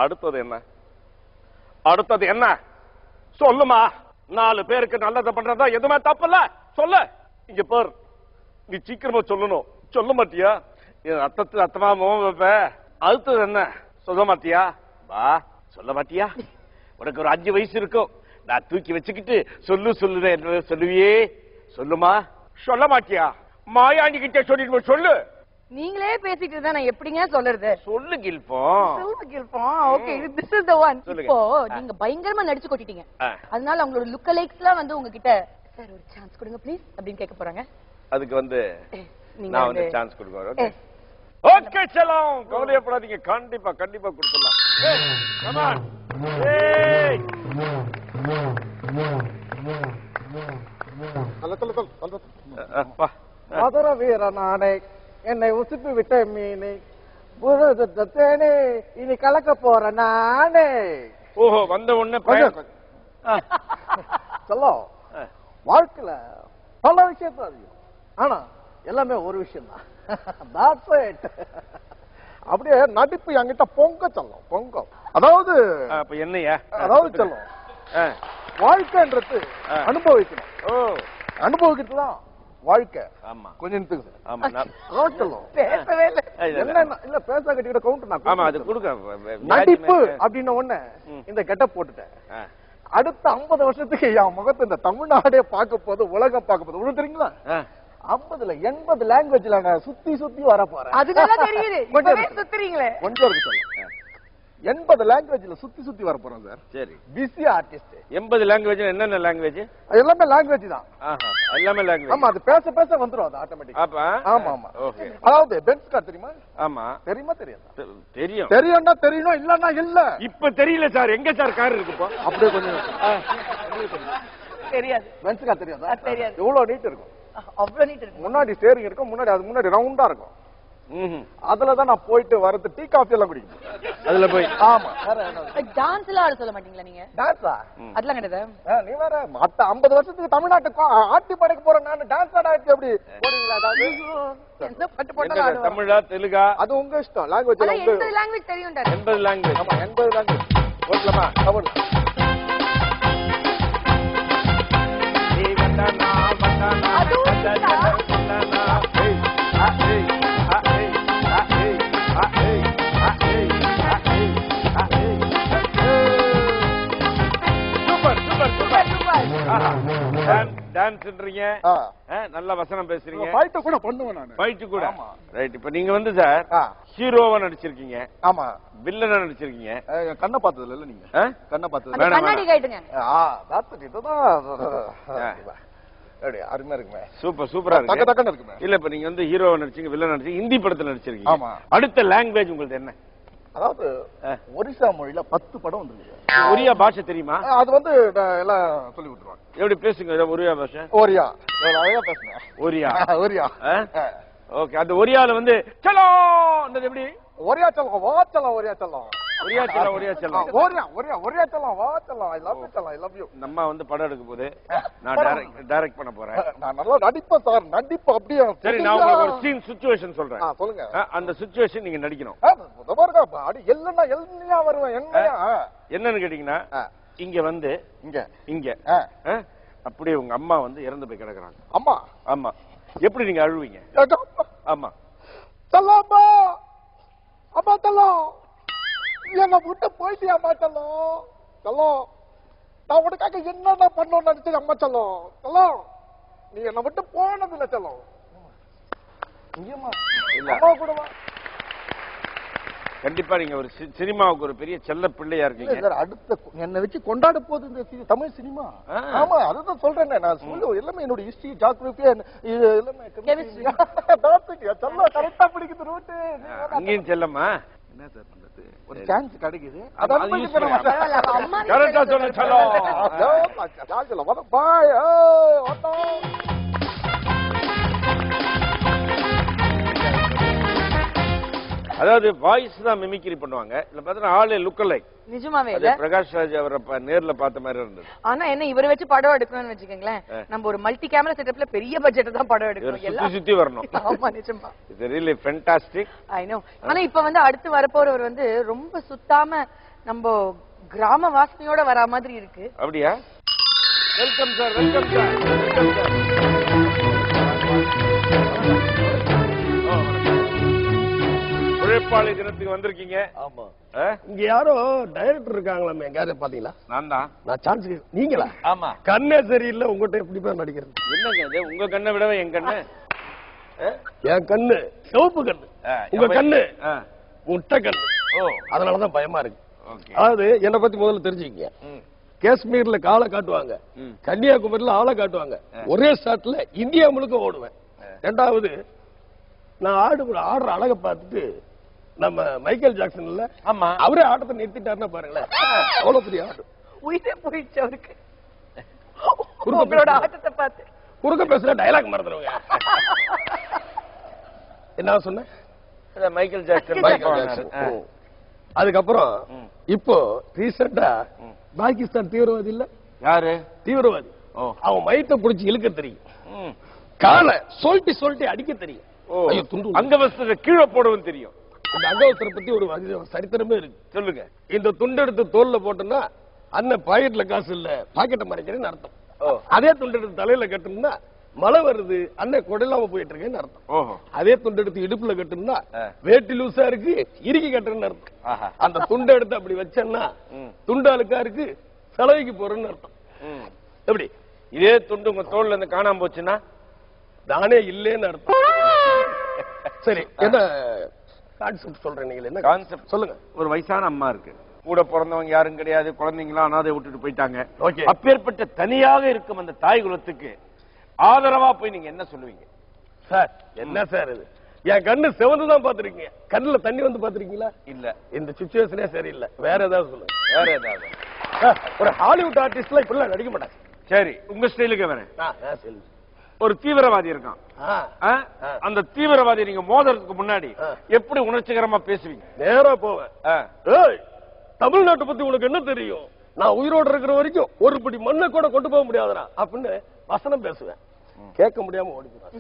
அடுத்தது என்ன? அடுத்தது என்ன சொல்லுமா? 4 பேருக்கு நல்லதை பண்றதா எதுவுமே தப்பில்ல. சொல்லு. இங்க பார், நீ சீக்கிரமா சொல்லணும். சொல்ல மாட்டியா? அத்தத்துல அத்தமா முகம் வைப்ப. அடுத்தது என்ன சொல்ல மாட்டியா? வா, சொல்ல மாட்டியா? உனக்கு ஒரு 5 வயசு இருக்கும். நான் தூக்கி வச்சுக்கிட்டு சொல்லு சொல்லுறேன் சொல்லுவியே. சொல்லுமா? சொல்ல மாட்டியா? மாயாண்டி கிட்ட சொல்லிட்டு சொல்லு. நீங்களே பேசிட்டு இருந்தா நான் எப்படிங்க சொல்றது? சொல்லு கில்போம். சொல்லு கில்போம். Okay, this is the one. இப்போ நீங்க பயங்கரமா நடிச்சு கொட்டிட்டீங்க. அதனால அவங்களோட லுக் அலைக்ஸ்லாம் வந்து உங்ககிட்ட சார் ஒரு சான்ஸ் கொடுங்க ப்ளீஸ் அப்படின்னு கேட்க போறாங்க. அதுக்கு வந்து நான் வந்து சான்ஸ் கொடுக்கறேன். ஓகே ஓகே செல்லம், கவலையப்படாதீங்க. கண்டிப்பா கண்டிப்பா கொடுத்துடலாம். Come on. ஏய் அப்பா, மதுர வீர நானே, என்னை உசுப்பி விட்ட மீனே, புரத தேனே, இனி கலக்க போற நானே. ஓஹோ, வந்த உடனே சொல்லும். வாழ்க்கையில பல விஷயத்த அதிகம், ஆனா எல்லாமே ஒரு விஷயம் தான். அப்படியே நடிப்பு என்கிட்ட பொங்க சொல்லும், பொங்க. அதாவது என்னையா? அதாவது சொல்லும், வாழ்க்கைன்றது அனுபவிக்கணும். அனுபவிக்கிறதுதான் வாழ்க்கை. ஆமா, கொஞ்சம் பேச கட்டிக்கிட்ட கவுண்டர். ஆமா, அது கொடுக்க. நடிப்பு அப்படின்னு ஒண்ணு இந்த கெட்டப் போட்டுட்டேன். அடுத்த 50 வருஷத்துக்கு என் முகத்தை இந்த தமிழ்நாடே பார்க்க போது, உலகம் பார்க்க போது. உங்களுக்கு தெரியுங்களா? 50ல 80 லாங்குவேஜ்ல நான் சுத்தி சுத்தி வர போறேன். அதுதான் தெரியுது. சுத்துறீங்களே கொஞ்சம் இருக்கு சொல்ல. 80 லாங்குவேஜ்ல சுத்தி சுத்தி வர போறோம் சார். சரி, பிஸி ஆர்டிஸ்ட். 80 லாங்குவேஜ் என்னென்ன லாங்குவேஜ்? எல்லாமே லாங்குவேஜ் தான். எல்லாமே லாங்குவேஜ். ஆமா, அது பேச பேச வந்துரும் அது ஆட்டோமேட்டிக்கா. அப்ப ஆமா ஆமா. ஓகே. அதாவது பென்ஸ் கார் தெரியுமா? ஆமா. தெரியுமா? தெரியாது. தெரியும். தெரியும்னா தெரியணும், இல்லன்னா இல்ல. இப்ப தெரியல சார். எங்க சார் கார் இருக்குப்பா? அப்படியே கொஞ்சம் தெரியாது. பென்ஸ் கார் தெரியாதா? தெரியாது. எவ்வளவு நீட் இருக்கும்? அவ்வளவு நீட் இருக்கும். முன்னாடி ஸ்டீரிங் இருக்கும், முன்னாடி அது முன்னாடி ரவுண்டா இருக்கும். அதுலதான் நான் போயிட்டு வரது டீ காஃபி எல்லாம் குடிக்கும். அதுல போய். ஆமா. டான்ஸ் எல்லாம் ஆட சொல்ல மாட்டீங்களா நீங்க? டான்ஸா? அதெல்லாம் கிடையாது. நீ வேற மத்த 50 வருஷத்துக்கு தமிழ்நாட்டுக்கு ஆட்டி படைக்க போறேன் நான். டான்ஸ் ஆட ஆச்சு அப்படி போடுவீங்களா? அதாவது என்ன பாட்டு போட்டாலும் தமிழா தெலுங்கா அது உங்க இஷ்டம். லாங்குவேஜ் 80 லாங்குவேஜ் தெரியும்டா. 80 லாங்குவேஜ். ஆமா, 80 லாங்குவேஜ். ஓகேமா? கவர். நீ வந்தானா வந்தானா வந்தானா வந்தானா ஏய் ஏய் டான்ஸ்ன்றீங்க, நல்ல வசனம் பேசுறீங்க. ஃபைட் கூட பண்ணுவேன் நான். ஃபைட் கூட. ரைட். இப்போ நீங்க வந்து சார் ஹீரோவா நடிச்சிருக்கீங்க. ஆமா. வில்லனா நடிச்சிருக்கீங்க. கண்ணை பார்த்தது இல்ல நீங்க? கண்ணை பார்த்தது இல்ல. கண்ணாடி கேட்டுங்க. தாத்தடி இதுதான். அருமையா இருக்குமே. சூப்பர் சூப்பரா இருக்கு. தக்க தக்கன்னு இருக்குமே. இல்ல இப்ப நீங்க வந்து ஹீரோவா நடிச்சீங்க, வில்லனா நடிச்சீங்க, ஹிந்தி படத்துல நடிச்சிருக்கீங்க. ஆமா. அடுத்த லாங்குவேஜ் உங்களுக்கு என்ன? அதாவது ஒரிசா மொழியில 10 படம் வந்துருக்கு. ஒரியா பாஷை தெரியுமா? அது வந்து எல்லாம் சொல்லி விட்டுருவாங்க. எப்படி பேசுங்க ஒரியா பாஷை? ஒரியா அழகா பேசுங்க. ஒரியா ஒரியா. ஓகே. அந்த ஒரியால வந்து சலோ எப்படி? ஒரியா செல்லம், வா செல்லம், ஒரியா செல்லம், ஒரியா செல்லம், ஒரியா செல்லம், ஒரியா ஒரியா ஒரியா செல்லம், வா செல்லம், ஐ லவ் யூ செல்லம், ஐ லவ் யூ. நம்ம வந்து படம் எடுக்க போது நான் டைரக்ட் பண்ண போறேன். நான் நல்லா நடிப்பேன் சார். நடிப்பு அப்படியே. சரி, நான் உங்களுக்கு ஒரு சீன் சிச்சுவேஷன் சொல்றேன். சொல்லுங்க. அந்த சிச்சுவேஷன் நீங்க நடிக்கணும். அடி எல்லன்னா எல்லையா வருவேன். என்னன்னு கேட்டீங்கன்னா, இங்க வந்து இங்க அப்படியே உங்க அம்மா வந்து இறந்து போய் கிடக்குறாங்க. அம்மா? ஆமா. எப்படி நீங்க அழுவீங்க? ஆமா. செல்லம்மா, அம்மா செல்லம், என்ன விட்டு போயிட்டியா? அம்மா செல்லம், செல்லம், நான் உனக்காக என்னென்ன பண்ணணும்னு நினைச்சேன். அம்மா செல்லம், செல்லம், நீ என்ன விட்டு போனது இல்ல செல்லம். அம்மா கூடவா? கண்டிப்பா நீங்க ஒரு சினிமாவுக்கு ஒரு பெரிய செல்ல பிள்ளையா இருக்கீங்க. அடுத்த என்ன வச்சு கொண்டாட போகுது இந்த தமிழ் சினிமா. ஆமா, அதுதான் சொல்றேன். நான் சொல்ல எல்லாமே என்னோட ஹிஸ்டரி, ஜியோகிராஃபி, எல்லாமே கரெக்டா பிடிக்குது ரூட்டு. அங்கேயும் செல்லமா? என்ன சார் பண்றது? ஒரு சான்ஸ் கிடைக்குது. கரெக்டா சொல்ல செல்லம். பாய். அதாவது வாய்ஸ் தான் மிமிக்ரி பண்ணுவாங்க. இல்ல பார்த்தா ஆளே லுக் லைக். நிஜமாவே இல்ல. பிரகாஷ் ராஜ் அவரை நேர்ல பார்த்த மாதிரி இருந்தது. ஆனா என்ன இவரை வச்சு படம் எடுக்கணும்னு வச்சுக்கோங்களேன், நம்ம ஒரு மல்டி கேமரா செட்டப்ல பெரிய பட்ஜெட் தான் படம் எடுக்கணும். எல்லாம் சுத்தி வரணும். ஆமா நிஜமா. It's really fantastic. I know. ஆனா இப்ப வந்து அடுத்து வரப்போறவர் வந்து ரொம்ப சுத்தாம நம்ம கிராம வாசனையோட வரா மாதிரி இருக்கு. அப்படியா? Welcome sir, welcome sir, welcome sir. உழைப்பாளி தினத்துக்கு வந்திருக்கீங்க. ஆமா. இங்க யாரோ டைரக்டர் இருக்காங்களா? எங்காவது பாத்தீங்களா? நான் தான். நான் சான்ஸ் நீங்களா? ஆமா. கண்ணே சரியில்லை, உங்ககிட்ட எப்படி போய் நடிக்கிறது? என்னங்க இது? உங்க கண்ணை விடவே என் கண்ணு. என் கண்ணு சிவப்பு கண்ணு, உங்க கண்ணு முட்டை கண்ணு. ஓ, அதனாலதான் பயமா இருக்கு. அதாவது என்னை பத்தி முதல்ல தெரிஞ்சுக்கீங்க. காஷ்மீர்ல காலை காட்டுவாங்க, கன்னியாகுமரியில ஆளை காட்டுவாங்க. ஒரே ஸ்டார்ட்ல இந்தியா முழுக்க ஓடுவேன். ரெண்டாவது நான் ஆடுற அழகை பார்த்துட்டு நம்ம மைக்கேல் ஜாக்சன் இல்ல, அவரே ஆட்டத்தை நிறுத்திட்டாருன்னா பாருங்களேன், அவ்வளவு பெரிய ஆடு. உயிரே போயிடுச்சு அவருக்கு உங்களோட ஆட்டத்தை பார்த்து. குறுக்க பேசுற டயலாக் மறந்துடுவாங்க. என்ன சொன்ன? Michael Jackson. அதுக்கப்புறம் இப்போ ரீசெண்டா பாகிஸ்தான் தீவிரவாதி இல்ல, யாரு தீவிரவாதி, அவன் மயத்தை புடிச்சு இழுக்க தெரியும், காலை சொல்லிட்டு அடிக்க தெரியும், அங்கவஸ்திர கீழே போடவும் தெரியும். இந்த அங்கவஸ்திரம் பத்தி ஒரு சரித்திரமே இருக்கு. சொல்லுங்க. இந்த துண்டு எடுத்து தோல்ல போட்டோம்னா அண்ணன் பாக்கெட்ல காசு இல்ல, பாக்கெட்டை மறைக்கிறேன்னு அர்த்தம். அதே துண்டு எடுத்து தலையில கட்டணும்னா மழை வருது, அண்ணன் கொடையிலாம போயிட்டு இருக்கேன்னு அர்த்தம். அதே துண்டு எடுத்து இடுப்புல கட்டணும்னா வேட்டி லூசா இருக்கு, இறுக்கி கட்டுறேன்னு அர்த்தம். அந்த துண்டை எடுத்து அப்படி வச்சேன்னா துண்டாளுக்கா இருக்கு, செலவைக்கு போறேன்னு அர்த்தம். எப்படி இதே துண்டு உங்க தோல்ல இருந்து காணாம போச்சுன்னா தானே இல்லேன்னு அர்த்தம். சரி, என்ன கான்செப்ட் சொல்றேன்? நீங்க என்ன கான்செப்ட் சொல்லுங்க. ஒரு வயசான அம்மா இருக்கு, கூட பிறந்தவங்க யாரும் கிடையாது, குழந்தைங்களா அனாதை விட்டுட்டு போயிட்டாங்க. அப்பேற்பட்ட தனியாக இருக்கும் அந்த தாய் குலத்துக்கு ஆதரவா போய் நீங்க என்ன சொல்லுவீங்க? சார் என்ன சார் இது? என் கண்ணு சிவந்துதான் பாத்துருக்கீங்க, கண்ணுல தண்ணி வந்து பாத்துருக்கீங்களா? இல்ல. இந்த சிச்சுவேஷனே சரியில்லை. வேற ஏதாவது சொல்லுங்க. வேற ஏதாவது? ஒரு ஹாலிவுட் ஆர்டிஸ்ட்ல இப்படிலாம் நடிக்க மாட்டாங்க. சரி, உங்க ஸ்டைலுக்கு வரேன். ஒரு தீவிரவாதி இருக்கான், அந்த தீவிரவாதி நீங்க மோதுறதுக்கு முன்னாடி எப்படி உணர்ச்சிகரமா பேசுவீங்க? நேரா போவேன். தமிழ்நாட்டை பத்தி உனக்கு என்ன தெரியும்? நான் உயிரோடு இருக்கிற வரைக்கும் ஒரு படி மண்ணை கூட கொண்டு போக முடியாதுடா அப்படின்னு வசனம் பேசுவேன். கேட்க முடியாம ஓடிடுவேன்.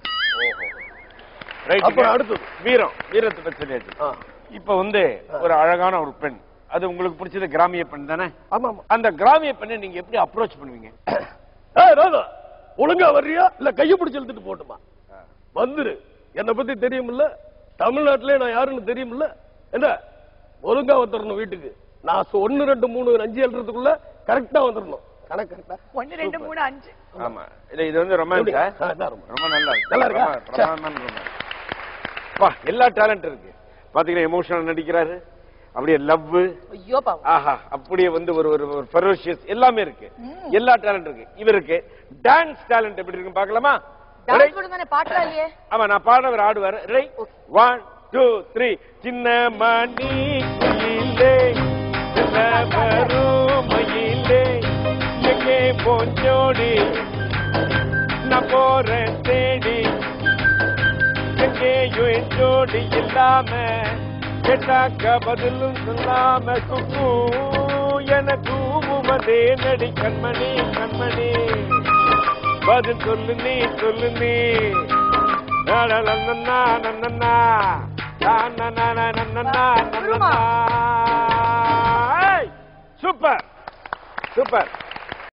அப்புறம் அடுத்தது வீரத்தை பத்தி. இப்ப வந்து ஒரு அழகான ஒரு பெண், அது உங்களுக்கு பிடிச்சது கிராமிய பெண் தானே? ஆமா. அந்த கிராமிய பெண்ணை நீங்க எப்படி அப்ரோச் பண்ணுவீங்க? ராதா, ஒழுங்கா வர்றியா இல்ல கைய பிடிச்சு இழுத்துட்டு போட்டுமா? வந்துரு, என்னை பத்தி தெரியுமில்ல, தமிழ்நாட்டிலே நான் யாருன்னு தெரியுமில்ல, என்ன ஒழுங்கா வந்துடணும் வீட்டுக்கு. நான் 1 2 3 5 எழுறதுக்குள்ள கரெக்டா வந்துடணும். கணக்கு கரெக்டா 1 2 3 5. ஆமா, இது வந்து ரொமான்ஸ். ரொம்ப நல்லா இருக்கு. எல்லா டேலண்ட் இருக்கு பாத்தீங்கன்னா. எமோஷனல் நடிக்கிறாரு, அப்படியே லவ், ஆஹா, அப்படியே வந்து ஒரு ஃபெரோஷியஸ் எல்லாமே இருக்கு. எல்லா டேலண்ட் இருக்கு. இவருக்கு டான்ஸ் டேலண்ட் எப்படி இருக்கு பாக்கலாமா? ஆமா, நான் பாட அவர் ஆடுவாரு. 1 2 3. சின்ன மணி குயிலே மயிலே எங்கே போஞ்சோடி, நான் போறேன் தேடி, எங்கேயும் என் ஜோடி இல்லாம, கேட்டாக்க பதிலும் சொல்லாம குக்கு எனக்கு மதே நடி கண்மணி கண்மணி, பதில் சொல்லு நீ சொல்லு நீ. Super super.